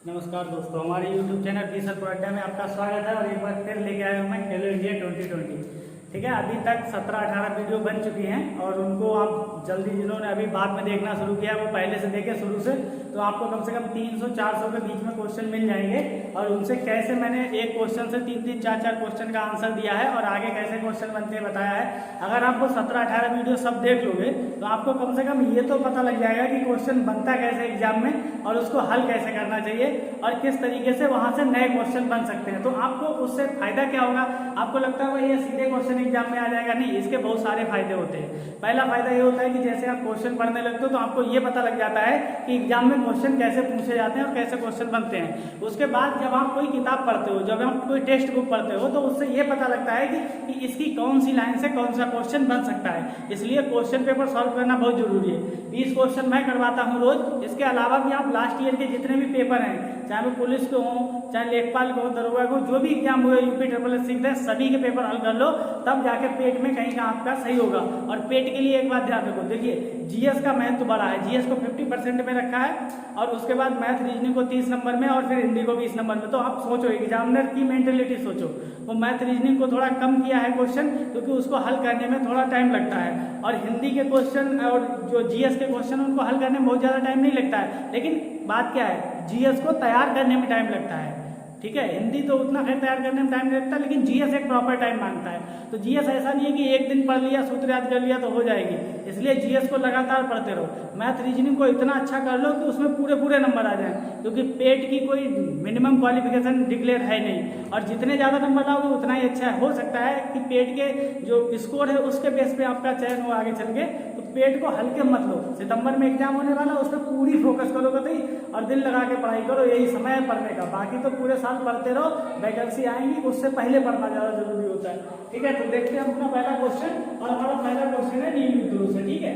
नमस्कार दोस्तों, हमारे YouTube चैनल टीचर प्रोडक्ट में आपका स्वागत है। और एक बार फिर लेके आया हूँ मैं खेलो इंडिया 2020। ठीक है, अभी तक 17-18 वीडियो बन चुकी हैं और उनको आप जल्दी, जिन्होंने अभी बाद में देखना शुरू किया वो पहले से देखें शुरू से, तो आपको कम से कम 300-400 के बीच में क्वेश्चन मिल जाएंगे। और उनसे कैसे मैंने एक क्वेश्चन से 3-3, 4-4 क्वेश्चन का आंसर दिया है और आगे कैसे क्वेश्चन बनते हैं बताया है। अगर आपको 17-18 वीडियो सब देख लोगे तो आपको कम से कम ये तो पता लग जाएगा कि क्वेश्चन बनता कैसे एग्जाम में और उसको हल कैसे करना चाहिए और किस तरीके से वहां से नए क्वेश्चन बन सकते हैं। तो आपको उससे फायदा क्या होगा? आपको लगता है ये सीधे क्वेश्चन एग्जाम में आ जाएगा? नहीं, इसके बहुत सारे फायदे होते हैं। पहला फायदा ये होता है कि जैसे आप क्वेश्चन पढ़ने लगते हो तो आपको ये पता लग जाता है कि एग्जाम में क्वेश्चन कैसे पूछे जाते हैं और कैसे क्वेश्चन बनते हैं। उसके बाद जब आप कोई किताब पढ़ते हो, जब आप कोई टेक्स्ट बुक पढ़ते हो तो उससे ये पता लगता है कि इसकी कौन सी लाइन से कौन सा क्वेश्चन बन सकता है। इसलिए क्वेश्चन पेपर सॉल्व करना बहुत जरूरी है। 20 क्वेश्चन मैं करवाता हूँ रोज। इसके अलावा भी आप लास्ट ईयर के जितने भी पेपर हैं, चाहे वो पुलिस के हो, चाहे लेखपाल को, दरोगा को, जो भी एग्जाम हुए यूपी SSS सभी के पेपर हल कर लो, तब जाके पेट में कहीं का आपका सही होगा। और पेट के लिए एक बात ध्यान रखो, देखिए जीएस का महत्व बड़ा है। जीएस को 50% में रखा है और उसके बाद मैथ रीजनिंग को 30 नंबर में और फिर हिंदी को 20 नंबर में। तो आप सोचो, एग्जामिनर की मेंटेलिटी सोचो, वो मैथ रीजनिंग को थोड़ा कम किया है क्वेश्चन, क्योंकि उसको हल करने में थोड़ा टाइम लगता है। और हिंदी के क्वेश्चन और जो जीएस के क्वेश्चन उनको हल करने में बहुत ज्यादा टाइम नहीं लगता है। लेकिन बात क्या है, जीएस को तैयार करने में टाइम लगता है। ठीक है, हिंदी तो उतना खैर तैयार करने में टाइम नहीं लगता, लेकिन जीएस एक प्रॉपर टाइम मांगता है। तो जीएस ऐसा नहीं है कि एक दिन पढ़ लिया, सूत्र याद कर लिया तो हो जाएगी। इसलिए जीएस को लगातार पढ़ते रहो। मैथ रीजनिंग को इतना अच्छा कर लो कि उसमें पूरे पूरे नंबर आ जाए, क्योंकि पेट की कोई मिनिमम क्वालिफिकेशन डिक्लेयर है नहीं। और जितने ज्यादा नंबर लाओगे उतना ही अच्छा है। हो सकता है कि पेट के जो स्कोर है उसके बेस पे आपका चयन हो आगे चल के। तो पेट को हल्के मत लो। सितंबर में एग्जाम होने वाला, उस पर पूरी फोकस करोगे तो और दिल लगा के पढ़ाई करो, यही समय है पढ़ने का। बाकी तो पूरे साल पढ़ते रहो, वैकेंसी आएंगी, उससे पहले पढ़ना ज्यादा जरूरी होता है। ठीक है, तो देखते हैं अपना पहला क्वेश्चन। और हमारा पहला क्वेश्चन है नील विद्रोह से। ठीक है,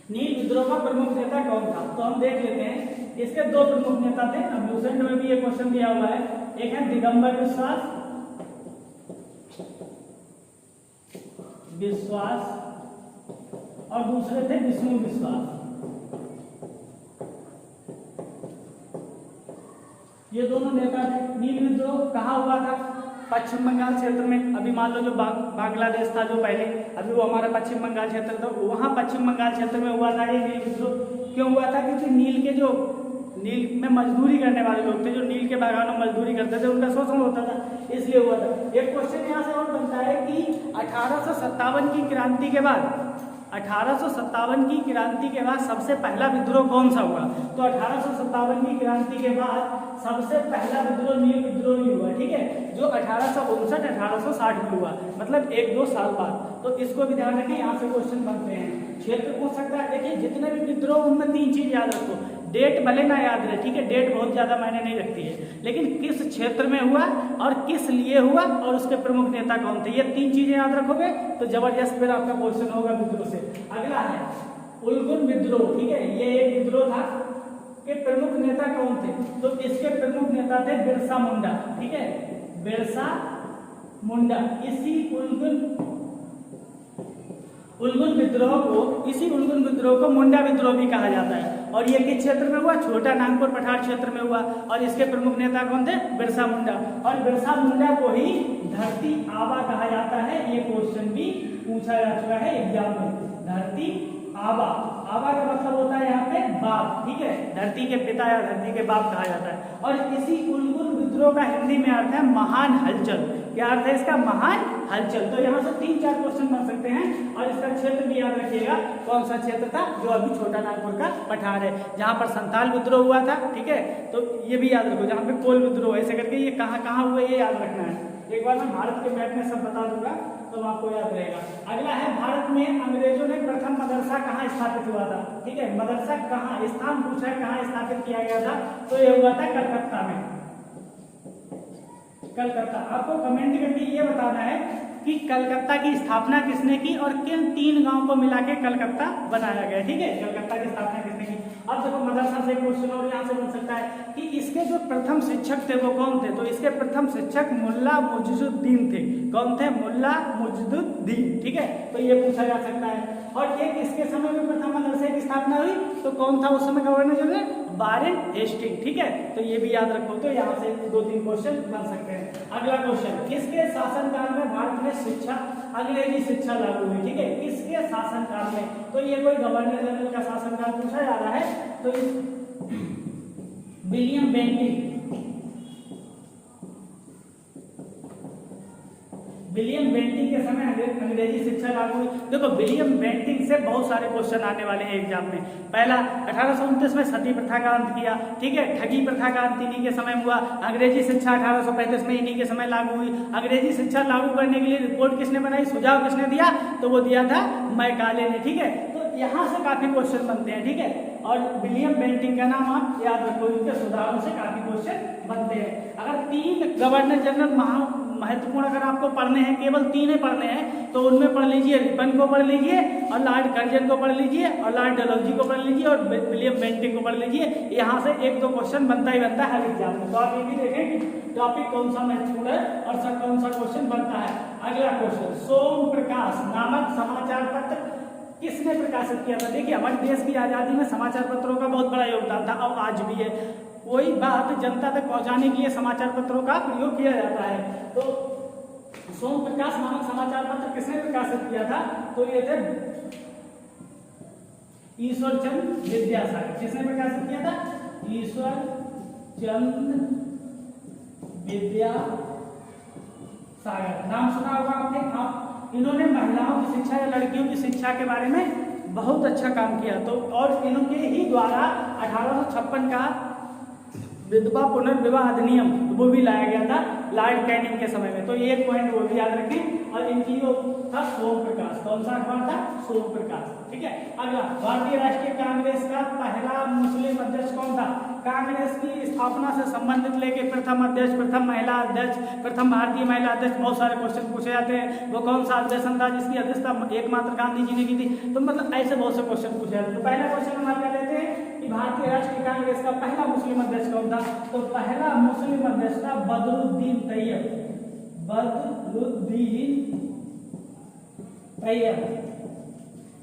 नील विद्रोह का प्रमुख नेता कौन था? तो हम देख लेते हैं। इसके दो प्रमुख नेता थे। अब लूसेंट में भी ये क्वेश्चन दिया हुआ है। एक है दिगंबर विश्वास और दूसरे थे विष्णु विश्वास। ये दोनों नेता थे। नील विद्रोह कहाँ हुआ था? पश्चिम बंगाल क्षेत्र में। अभी मान लो जो बांग्लादेश था जो पहले, अभी वो हमारा पश्चिम बंगाल क्षेत्र था, वहां पश्चिम बंगाल क्षेत्र में हुआ था ये नील विद्रोह। क्यों हुआ था? क्योंकि नील में मजदूरी करने वाले लोग थे, जो नील के बागानों में मजदूरी करते थे, उनका शोषण होता था, इसलिए हुआ था। एक क्वेश्चन यहाँ से और बनता है कि 1857 की क्रांति के बाद 1857 की क्रांति के बाद सबसे पहला विद्रोह कौन सा हुआ? तो 1857 की क्रांति के बाद सबसे पहला विद्रोह नील विद्रोह ही हुआ। ठीक है, जो 1859-1860 में हुआ, मतलब 1-2 साल बाद। तो इसको भी ध्यान रखें, यहाँ से क्वेश्चन बनते हैं। क्षेत्र पूछ सकता है। देखिए जितने भी विद्रोह उनमें 3 चीज याद रखो। डेट भले ना याद रहे, ठीक है, डेट बहुत ज्यादा मायने नहीं रखती है, लेकिन किस क्षेत्र में हुआ और किस लिए हुआ और उसके प्रमुख नेता कौन थे, ये 3 चीजें याद रखोगे तो जबरदस्त फिर आपका क्वेश्चन होगा विद्रोह से। अगला है उलगुन विद्रोह। ठीक है, ये एक विद्रोह था। के प्रमुख नेता कौन थे? तो इसके प्रमुख नेता थे बिरसा मुंडा। ठीक है, बिरसा मुंडा। इसी उलगुन विद्रोह को मुंडा विद्रोह भी कहा जाता है। और ये किस क्षेत्र में हुआ? छोटा नागपुर पठार क्षेत्र में हुआ। और इसके प्रमुख नेता कौन थे? बिरसा मुंडा। और बिरसा मुंडा को ही धरती आबा कहा जाता है। ये क्वेश्चन भी पूछा जा चुका है एग्जाम में। धरती आबा, आबा का मतलब होता है यहाँ पे बाप। ठीक है, धरती के पिता या धरती के बाप कहा जाता है। और इसी उलगुन विद्रोह का हिंदी में अर्थ है महान हलचल। क्या अर्थ है इसका? महान हलचल। तो यहाँ से 3-4 क्वेश्चन बन सकते हैं। और इसका क्षेत्र भी याद रखिएगा, कौन सा क्षेत्र था? जो अभी छोटा नागपुर का पठार है, जहाँ पर संथाल विद्रोह हुआ था। ठीक है, तो ये भी याद रखो। जहाँ पे कोल विद्रोह, ऐसे करके ये कहाँ हुए ये याद रखना है। एक बार मैं भारत के मैप में सब बता दूंगा तो आपको याद रहेगा। अगला है भारत में अंग्रेजों ने प्रथम मदरसा कहाँ स्थापित हुआ था? ठीक है, मदरसा कहाँ, स्थान पूछा है, कहाँ स्थापित किया गया था? तो ये हुआ था कलकत्ता में। कलकत्ता। आपको कमेंट करके ये बताना है कि कलकत्ता की स्थापना किसने की और किन 3 गांव को मिला के कलकत्ता बनाया गया। ठीक है, कलकत्ता की स्थापना किसने की? अब देखो मदरसा से क्वेश्चन और यहाँ से बन सकता है कि इसके जो प्रथम शिक्षक थे वो कौन थे? तो इसके प्रथम शिक्षक मुल्ला मुजिदुद्दीन थे। कौन थे? मुल्ला मुजिदुद्दीन। ठीक है, तो ये पूछा जा सकता है। और एक इसके समय में प्रथम मदरसे की स्थापना हुई तो कौन था उस समय गवर्नर जनरल? Warren Hasting. ठीक है, तो ये भी याद रखो। तो यहाँ से 2-3 क्वेश्चन बन सकते हैं। अगला क्वेश्चन, किसके शासनकाल में भारत में शिक्षा अंग्रेजी शिक्षा लागू हुई? ठीक है, किसके शासनकाल में? तो ये कोई गवर्नर जनरल का शासनकाल पूछा जा रहा है। तो विलियम बेंटिंग, विलियम बेंटिंग के समय अंग्रेजी शिक्षा लागू हुई। देखो विलियम बेंटिंग से बहुत सारे क्वेश्चन आने वाले हैं एग्जाम में। पहला, 1829 में सती प्रथा का अंत किया। ठीक है, ठगी प्रथा का अंत इन्हीं के समय हुआ। अंग्रेजी शिक्षा 1835 में इन्हीं के समय लागू हुई। अंग्रेजी शिक्षा लागू करने के लिए रिपोर्ट किसने बनाई, सुझाव किसने दिया? तो वो दिया था मैकाले ने। ठीक है, तो यहाँ से काफी क्वेश्चन बनते हैं। ठीक है, और विलियम बेंटिंग का नाम आप याद रखो, इनके सुझावों से काफी क्वेश्चन बनते हैं। अगर 3 गवर्नर जनरल महत्वपूर्ण अगर आपको पढ़ने हैं, केवल 3 ही पढ़ने हैं, तो उनमें पढ़ लीजिए रिपन को पढ़ लीजिए, और लॉर्ड कर्जन को पढ़ लीजिए, और लॉर्ड डलहौजी को पढ़ लीजिए, और विलियम बेंटिंग को पढ़ लीजिए। यहाँ से 1-2 क्वेश्चन बनता ही बनता है हर एग्जाम में। तो आप ये भी देखें कि टॉपिक कौन सा महत्वपूर्ण है और कौन सा क्वेश्चन बनता है। अगला क्वेश्चन, सोम प्रकाश नामक समाचार पत्र किसने प्रकाशित किया था? देखिए हमारे देश की आजादी में समाचार पत्रों का बहुत बड़ा योगदान था और आज भी है। कोई बात जनता तक पहुंचाने के लिए समाचार पत्रों का प्रयोग किया जाता है। तो सोम प्रकाश नामक समाचार पत्र किसने प्रकाशित किया था? तो ये थे ईश्वर चंद विद्यासागर। किसने प्रकाशित किया था? ईश्वर चंद विद्यासागर। नाम सुना होगा आपने। हाँ, इन्होंने महिलाओं की शिक्षा या लड़कियों की शिक्षा के बारे में बहुत अच्छा काम किया। तो और इनके ही द्वारा 1856 का विधवा पुनर्विवाह अधिनियम वो भी लाया गया था लॉर्ड कैनिंग के समय में। तो ये एक पॉइंट वो भी याद रखें। और इनकी जो था सोम प्रकाश, कौन सा अखबार था? सोम प्रकाश। ठीक है, अगला, भारतीय राष्ट्रीय कांग्रेस का पहला मुस्लिम अध्यक्ष कौन था? कांग्रेस की स्थापना से संबंधित लेके प्रथम अध्यक्ष, प्रथम महिला अध्यक्ष, प्रथम भारतीय महिला अध्यक्ष, बहुत सारे क्वेश्चन पूछे जाते हैं। वो कौन सा अधिवेशन था जिसकी अध्यक्षता एकमात्र गांधी जी ने की थी? तो मतलब ऐसे बहुत से क्वेश्चन पूछे जाते हैं। तो पहला क्वेश्चन हम क्या लेते हैं कि भारतीय राष्ट्रीय कांग्रेस का पहला मुस्लिम अध्यक्ष कौन था? तो पहला मुस्लिम अध्यक्ष था बदरुद्दीन तैयब। बदरुद्दीन तैयब।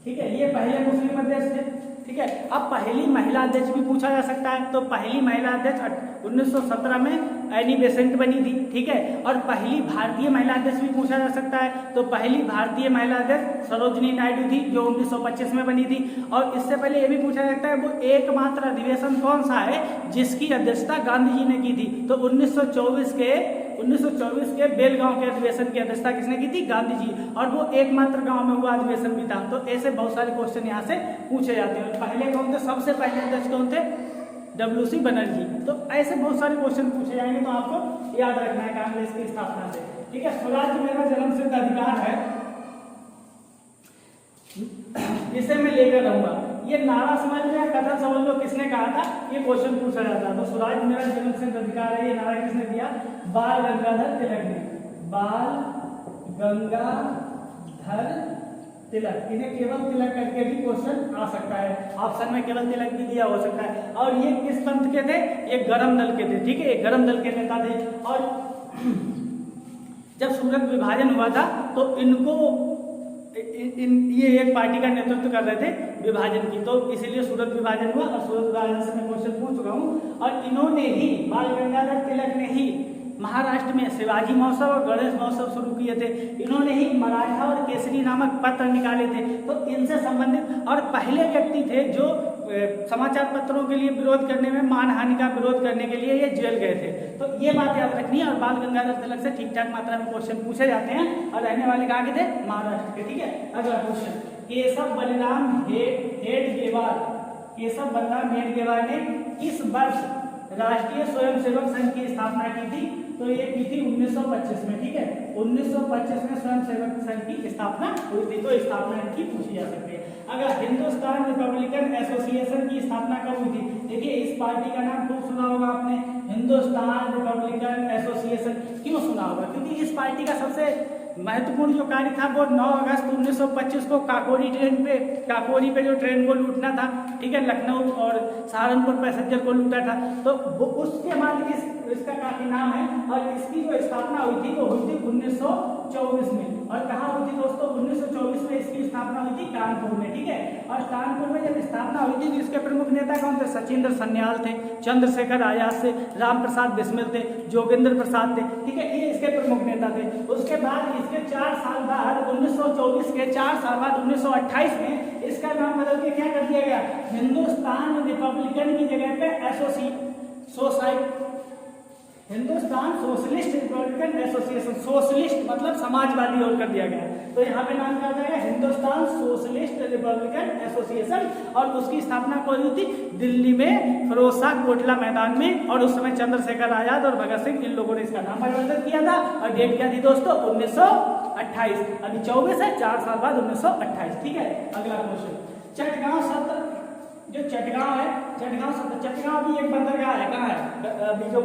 ठीक है, ये पहले मुस्लिम अध्यक्ष थे। ठीक है, अब पहली महिला अध्यक्ष भी पूछा जा सकता है। तो पहली महिला अध्यक्ष 1917 में एनी बेसेंट बनी थी। ठीक है, और पहली भारतीय महिला अध्यक्ष भी पूछा जा सकता है। तो पहली भारतीय महिला अध्यक्ष सरोजनी नायडू थी जो 1925 में बनी थी। और इससे पहले ये भी पूछा जाता है वो एकमात्र अधिवेशन कौन सा है जिसकी अध्यक्षता गांधी जी ने की थी? तो 1924 के बेलगांव के अधिवेशन की अध्यक्षता किसने की थी? गांधी जी। और वो एकमात्र गांव में हुआ अधिवेशन भी था। तो ऐसे बहुत सारे क्वेश्चन यहाँ से पूछे जाते हैं। पहले कौन थे? सबसे पहले अध्यक्ष कौन थे? WC बनर्जी। तो ऐसे बहुत सारे क्वेश्चन पूछे जाएंगे, तो आपको याद रखना है कांग्रेस की स्थापना से। ठीक है, स्वराज मेरा जन्मसिद्ध अधिकार है, इसे मैं लेकर रहूंगा। ये नारा समझ लो या कथन समझ लो, किसने कहा था? ये क्वेश्चन पूछा जाता है। तो स्वराज मेरा जन्मसिद्ध अधिकार है, ये नारा किसने दिया? बाल गंगाधर तिलक ने। बाल गंगाधर तिलक। इन्हें केवल तिलक करके भी क्वेश्चन आ सकता है, ऑप्शन में केवल तिलक भी दिया हो सकता है। और ये किस पंथ के थे? ये गरम दल के थे। ठीक है, ये गरम दल के नेता थे। और जब सूरत विभाजन हुआ था तो इनको ये एक पार्टी का नेतृत्व कर रहे थे विभाजन की, तो इसीलिए सूरत विभाजन हुआ। और सूरत विभाजन से मैं क्वेश्चन पूछ चुका हूँ। और इन्होंने ही, बाल गंगाधर तिलक ने ही महाराष्ट्र में शिवाजी महोत्सव और गणेश महोत्सव शुरू किए थे। इन्होंने ही मराठा और केसरी नामक पत्र निकाले थे। तो इनसे संबंधित और पहले व्यक्ति थे जो समाचार पत्रों के लिए विरोध करने में, मानहानि का विरोध करने के लिए ये जेल गए थे। तो ये बात याद रखनी है। और बाल गंगाधर तिलक से ठीक ठाक मात्रा में क्वेश्चन पूछे जाते हैं। और रहने वाले कहाँ के थे? महाराष्ट्र के। ठीक है, अगला क्वेश्चन, केशव बलिराम हेडगेवार, केशव बलिराम हेडगेवार ने किस वर्ष राष्ट्रीय स्वयंसेवक संघ की स्थापना की थी? तो ये की थी 1925 में। ठीक है, 1925 में स्वयंसेवक संघ की स्थापना हुई थी। तो स्थापना इनकी पूछी जा सकती है। अगर हिंदुस्तान रिपब्लिकन एसोसिएशन की स्थापना कब हुई थी? देखिए इस पार्टी का नाम खूब सुना होगा आपने, हिंदुस्तान रिपब्लिकन एसोसिएशन। क्यों सुना होगा? क्योंकि इस पार्टी का सबसे महत्वपूर्ण जो कार्य था वो 9 अगस्त 1925 को काकोरी पे जो ट्रेन को लूटना था। ठीक है, लखनऊ और सहारनपुर पैसेंजर को लूटा था। तो वो उसके बाद इसका काफी नाम है। और इसकी जो स्थापना हुई थी वो हुई थी 1924 1924 में। और कहाँ हुई थी दोस्तों? 1924 में इसकी स्थापना हुई थी कानपुर में, ठीक है। और कानपुर में जब स्थापना हुई थी तो इसके प्रमुख नेता कौन थे? सचिंद्र सन्याल थे, चंद्रशेखर आजाद थे, राम प्रसाद बिस्मिल थे, जोगेंद्र प्रसाद थे, ठीक है, ये इसके प्रमुख नेता थे। उसके बाद इसके 4 साल बाद 1924 के 4 साल बाद 1928 में इसका नाम बदल के क्या कर दिया गया? हिंदुस्तान रिपब्लिकन की जगह पे Hindustan socialist Republican association, socialist मतलब समाजवादी और कर दिया गया। तो यहाँ पे नाम क्या हो जाएगा? Hindustan socialist Republican association. और उसकी स्थापना कौन हुई थी? दिल्ली में फिरोज शाह कोटला मैदान में। और उस समय चंद्रशेखर आजाद और भगत सिंह इन लोगों ने इसका नाम परिवर्तित किया था। और डेट क्या थी दोस्तों? 1928। अभी 24 है, 4 साल बाद 1928, ठीक है। अगला क्वेश्चन, चटगांव सत्र, जो चटगांव है, चटगांव भी एक बंदरगाह है। कहाँ है? अभी जो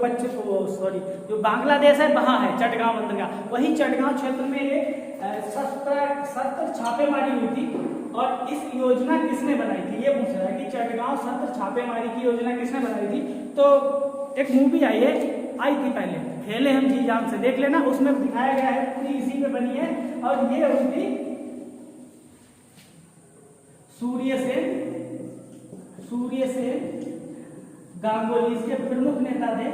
जो बांग्लादेश है वहाँ है चटगांव बंदरगाह। वही चटगांव क्षेत्र में एक 70 छापेमारी हुई थी। और इस योजना किसने बनाई थी? ये पूछ रहा है कि चटगांव 70 छापेमारी की योजना किसने बनाई थी? तो एक मूवी आई थी पहले, खेले हम जी जान से, देख लेना, उसमें दिखाया गया है, पूरी इसी पे बनी है। और ये हुई थी सूर्य सेन गांगुली, इसके प्रमुख नेता थे।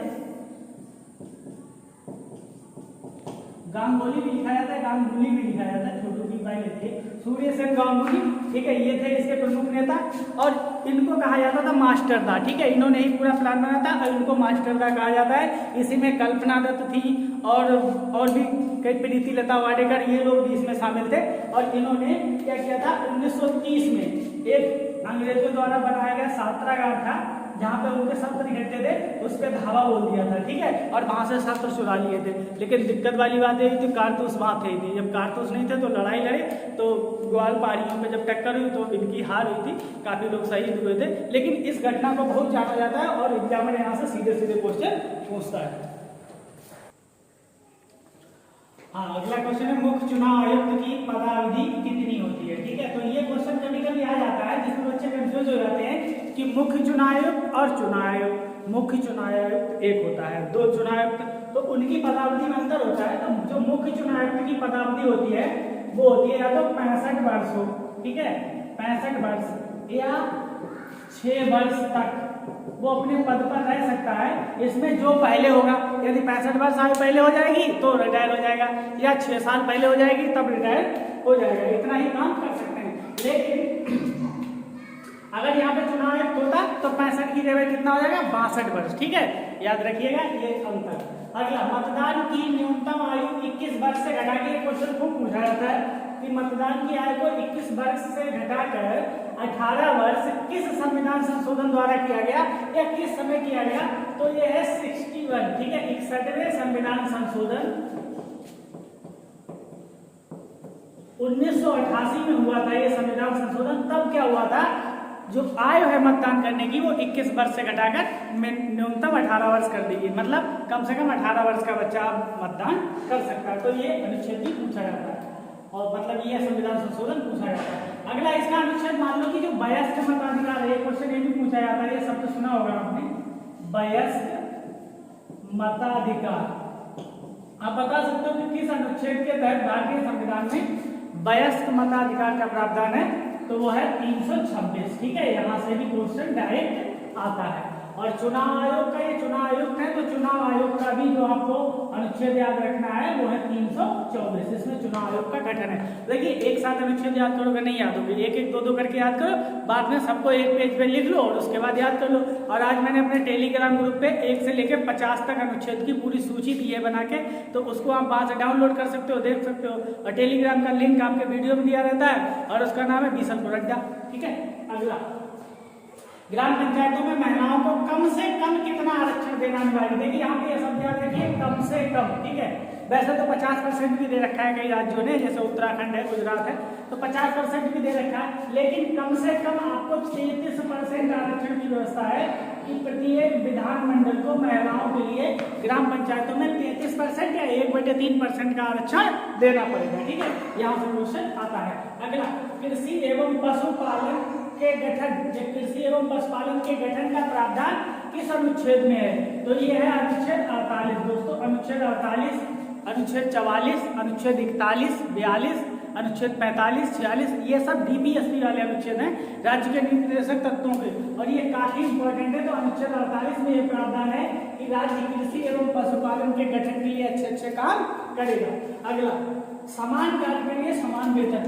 गांगुली भी लिखा जाता है, गांगुली भी लिखा जाता है, छोटू की पहले थे सूर्य सेन गांगुली, ठीक है, ये थे इसके प्रमुख नेता। और इनको कहा जाता था मास्टरदा, ठीक है, इन्होंने ही पूरा प्लान बनाया था और इनको मास्टरदा कहा जाता है। इसी में कल्पना दत्त थी और भी कई, प्रीति लता वाडेकर, ये लोग भी इसमें शामिल थे। और इन्होंने क्या किया था? 1930 में एक अंग्रेजों द्वारा बनाया गया छात्रागार था, जहाँ पे उनके शस्त्र इकट्ठे थे, उस पर धावा बोल दिया था, ठीक है। और वहां से शस्त्र चुरा लिए थे। लेकिन दिक्कत वाली बात यही थी, कारतूस वहां थे ही नहीं। जब कारतूस नहीं थे तो लड़ाई लड़े, तो ग्वाल पहाड़ियों में जब टक्कर हुई तो इनकी हार हुई थी, काफी लोग शहीद हुए थे। लेकिन इस घटना को बहुत जाना जाता है और एग्जामिनर यहाँ से सीधे सीधे क्वेश्चन पूछता है। हाँ, अगला क्वेश्चन है, मुख्य चुनाव आयुक्त की पदावधि कितनी होती है? ठीक है, तो ये क्वेश्चन कभी कभी आ जाता है जिसमें बच्चे कंफ्यूज हो जाते हैं कि मुख्य चुनाव आयुक्त और चुनाव आयुक्त। मुख्य चुनाव आयुक्त एक होता है, 2 चुनाव आयुक्त, तो उनकी पदावधि में अंतर होता है। तो जो मुख्य चुनाव आयुक्त की पदावधि होती है वो होती है या तो 65 वर्ष हो, ठीक है, 65 वर्ष, या 6 वर्ष तक वो अपने पद पर रह सकता है। इसमें जो पहले होगा, यदि 65 वर्ष आयु पहले हो जाएगी तो रिटायर हो जाएगा, या 6 साल पहले हो जाएगी तब रिटायर हो जाएगा, इतना ही काम कर सकते हैं। लेकिन अगर यहाँ पे चुनाव आयुक्त होता तो 65 की जगह कितना हो जाएगा? 62 वर्ष, ठीक है, याद रखिएगा ये अंतर। अगला, मतदान की न्यूनतम आयु 21 वर्ष से घटा के, क्वेश्चन खूब पूछा जाता है कि मतदान की आयु को 21 वर्ष से घटाकर 18 वर्ष किस संविधान संशोधन द्वारा किया गया या किस समय किया गया? तो ये है 61, ठीक है, 61वें संविधान संशोधन 1988 में हुआ था ये संविधान संशोधन। तब क्या हुआ था? जो आयु है मतदान करने की वो 21 वर्ष से घटाकर न्यूनतम 18 वर्ष कर दी गई, मतलब कम से कम 18 वर्ष का बच्चा मतदान कर सकता है। तो ये अनुच्छेद भी पूछा जाता है और मतलब ये संविधान संशोधन पूछा जाता है। अगला, इसका अनुच्छेद मान लो कि जो वयस्क मताधिकार है, क्वेश्चन ये भी पूछा जाता है, ये शब्द सुना होगा आपने, वयस्क मताधिकार। आप बता सकते हो कि किस अनुच्छेद के तहत भारतीय संविधान में वयस्क मताधिकार का प्रावधान है? तो वो है 326, ठीक है, यहाँ से भी क्वेश्चन डायरेक्ट आता है। और चुनाव आयोग का, ये चुनाव आयुक्त है, तो चुनाव आयोग का भी जो आपको अनुच्छेद याद रखना है वो है 324, इसमें चुनाव आयोग का गठन है। देखिए, एक साथ अनुच्छेद याद करोगे नहीं याद होगी, एक एक 2 करके याद करो, बाद में सबको एक पेज पे लिख लो और उसके बाद याद कर लो। और आज मैंने अपने टेलीग्राम ग्रुप पे 1 से लेकर 50 तक अनुच्छेद की पूरी सूची दी है बना के, तो उसको आप वहां से डाउनलोड कर सकते हो, देख सकते हो। और टेलीग्राम का लिंक आपके वीडियो में दिया रहता है और उसका नाम है बीसलपुर अड्डा, ठीक है। अगला, ग्राम पंचायतों में महिलाओं को कम से कम कितना आरक्षण देना अनिवार्य? देखिए यहाँ पे शब्द याद रखिए, कम से कम, ठीक है। वैसे तो 50% भी दे रखा है कई राज्यों ने, जैसे उत्तराखंड है, गुजरात है, तो 50% भी दे रखा है। लेकिन कम से कम आपको 33% आरक्षण की व्यवस्था है कि प्रत्येक विधानमंडल को महिलाओं के लिए ग्राम पंचायतों में 33% या 1/3% का आरक्षण देना पड़ेगा, ठीक है। यहाँ से क्वेश्चन आता है। अगला, कृषि एवं पशुपालन के गठन, कृषि एवं पशुपालन के गठन का प्रावधान किस अनुच्छेद में है? तो ये है अनुच्छेद 48 दोस्तों, अनुच्छेद 48 अनुच्छेद 44, अनुच्छेद 41, 42, अनुच्छेद 45, 46, ये सब DPSP वाले अनुच्छेद हैं राज्य के नीति निर्देशक तत्वों के, और ये काफी इंपॉर्टेंट है। तो अनुच्छेद 48 में ये प्रावधान है कि राज्य कृषि एवं पशुपालन के गठन के लिए अच्छे अच्छे काम करेगा। अगला, समान कार्य के लिए समान वेतन।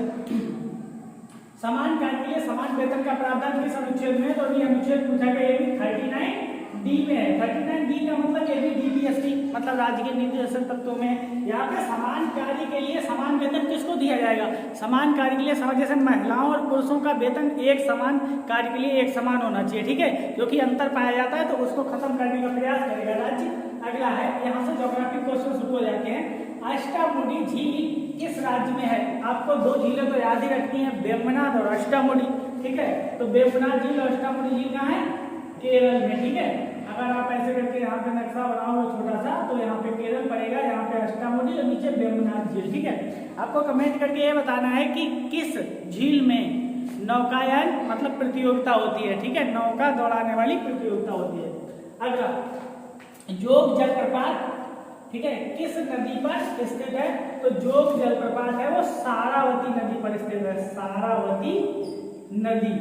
समान कार्य के लिए समान वेतन का प्रावधान किस अनुच्छेद में है? तो ये अनुच्छेद पूछा गया, ये भी 39D में है। 39D का मतलब ये भी DPSP मतलब राज्य के निर्देशक तत्वों में। यहाँ पे समान कार्य के लिए समान वेतन किसको दिया जाएगा? समान कार्य के लिए समान, जैसे महिलाओं और पुरुषों का वेतन एक समान कार्य के लिए एक समान होना चाहिए, ठीक है, क्योंकि अंतर पाया जाता है तो उसको खत्म करने का प्रयास करेगा राज्य। अगला है, यहाँ से ज्योग्राफिक क्वेश्चन शुरू हो जाते हैं। अष्टामुडी झील किस राज्य में है? आपको दो झीलें तो याद ही रखनी है, वेम्बनाड और अष्टामुडी, ठीक है। तो वेम्बनाड झील और अष्टामुडी झील कहाँ है? केरल में, ठीक है। अगर आप ऐसे करके यहाँ पे नक्शा बनाओगे छोटा सा, तो यहाँ पे केरल पड़ेगा, यहाँ पे अष्टामुडी और नीचे वेम्बनाड झील, ठीक है। आपको कमेंट करके ये बताना है कि किस झील में नौकायन मतलब प्रतियोगिता होती है, ठीक है, नौका दौड़ाने वाली प्रतियोगिता होती है। अगला, जोग जलप्रपात, ठीक है, किस नदी पर स्थित है? तो जोग जलप्रपात है वो सारावती नदी पर स्थित है, सारावती नदी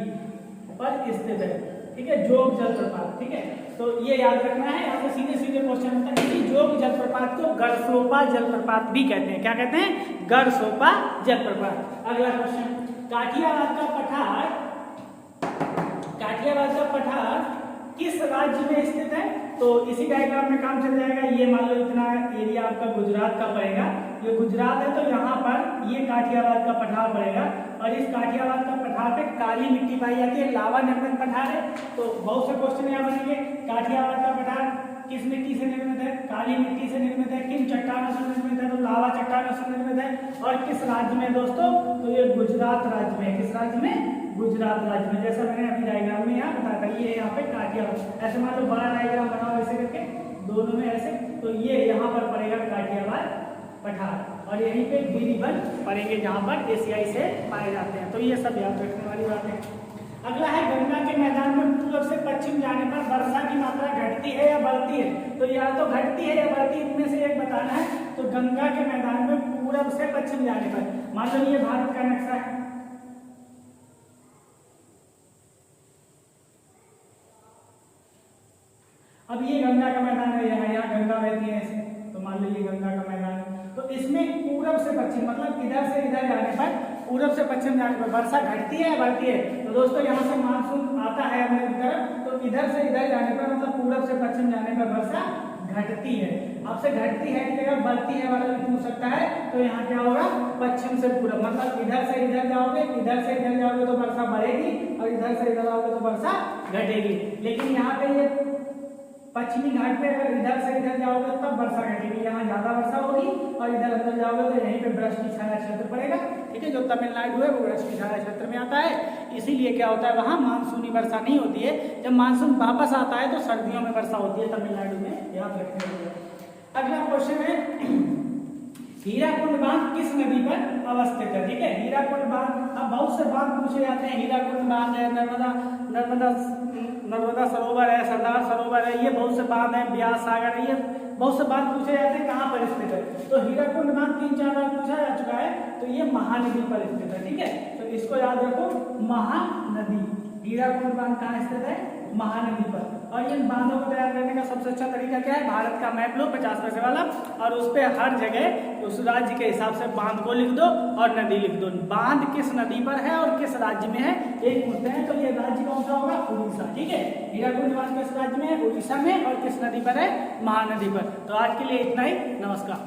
पर स्थित है, ठीक है, जोग जलप्रपात, ठीक है। तो ये याद रखना है, आपको सीधे सीधे क्वेश्चन होता है कि जोग जलप्रपात को गरसोपा जलप्रपात भी कहते हैं। क्या कहते हैं? गरसोपा जलप्रपात। अगला क्वेश्चन, काठियावाड़ का पठार, काठियावाड़ का पठार किस राज्य में स्थित है? तो इसी डायग्राम में काम चल जाएगा। ये मान लो इतना एरिया आपका गुजरात का पड़ेगा, ये गुजरात है, तो यहाँ पर ये काठियावाड़ का पठार पड़ेगा, और इस काठियावाड़ का पठार पे काली मिट्टी पाई जाती है, लावा निर्मित पठार है। तो बहुत से क्वेश्चन यहाँ बनेंगे, काठियावाड़ का पठार किस मिट्टी से निर्मित है? काली मिट्टी से निर्मित है। किन चट्टानों से निर्मित है? तो लावा चट्टानों से निर्मित है। और किस राज्य में दोस्तों? तो ये गुजरात राज्य में। किस राज्य में? गुजरात राज्य में। जैसा मैंने अभी डायग्राम में यहाँ बताया था, ये यहाँ पे काठियावाड़, ऐसे मान लो बड़ा डायग्राम बनाओ ऐसे करके, दोनों में ऐसे, तो ये यहाँ पर पड़ेगा काठियावाड़ पठार, और यहीं पे गिरिवन पड़ेंगे जहाँ पर एशियाई से पाए जाते हैं। तो ये सब याद रखने वाली बात है। अगला है, गंगा के मैदान में पूर्व से पश्चिम जाने पर वर्षा की मात्रा घटती है या बढ़ती है? तो या तो घटती है या बढ़ती, इनमें से एक बताना है। तो गंगा के मैदान में पूर्व से पश्चिम जाने पर, मान लो ये भारत का नक्शा है, अब ये गंगा का मैदान है, यहाँ गंगा बहती है ऐसे, तो मान लो ये गंगा का मैदान है। तो इसमें पूरब से पश्चिम मतलब इधर से इधर जाने पर, पूरब से पश्चिम जाने पर वर्षा घटती है या बढ़ती है? तो दोस्तों यहाँ से मानसून आता है अपने तरफ, तो इधर से इधर जाने पर मतलब पूरब से पश्चिम जाने पर वर्षा घटती है। आपसे घटती है की जगह बढ़ती है वाला भी पूछ सकता है। तो यहाँ क्या होगा? पश्चिम से पूरब, मतलब इधर से इधर जाओगे, इधर से इधर जाओगे तो वर्षा बढ़ेगी, और इधर से इधर आओगे तो वर्षा घटेगी। लेकिन यहाँ पे ये पश्चिमी घाट पे अगर इधर से इधर जाओगे तब वर्षा घटेगी, यहाँ ज्यादा वर्षा होगी, और इधर अंदर जाओगे तो यहीं पे वृष्टि छाया क्षेत्र पड़ेगा, ठीक है। जो तमिलनाडु है वो वृष्टि छाया क्षेत्र में आता है, इसीलिए क्या होता है वहाँ मानसूनी वर्षा नहीं होती है। जब मानसून वापस आता है तो सर्दियों में वर्षा होती है तमिलनाडु में, याद रखने के लिए। अगला क्वेश्चन है, हीराकुंड बांध किस नदी पर अवस्थित है? ठीक है, हीराकुंड बांध, अब बहुत से बांध पूछे जाते हैं, हीराकुंड बांध है, नर्मदा सरोवर है, सरदार सरोवर है, ये बहुत से बांध है, ब्यास सागर है, ये बहुत से बांध पूछे जाते हैं कहाँ पर स्थित है। तो हीराकुंड बांध 3-4 बार पूछा जा चुका है, तो ये महानदी पर स्थित है, ठीक है। तो इसको याद रखो, महानदी, हीराकुंड बांध कहाँ स्थित है? महानदी पर। और इन बांधों को तैयार करने का सबसे अच्छा तरीका क्या है? भारत का मैप लो 50 पैसे वाला, और उस पर हर जगह उस राज्य के हिसाब से बांध को लिख दो और नदी लिख दो। बांध किस नदी पर है और किस राज्य में है एक पूछते हैं, तो ये राज्य कौन सा होगा? उड़ीसा, ठीक है। हीराकुंड बांध किस राज्य में है? उड़ीसा में। और किस नदी पर है? महानदी पर। तो आज के लिए इतना ही, नमस्कार।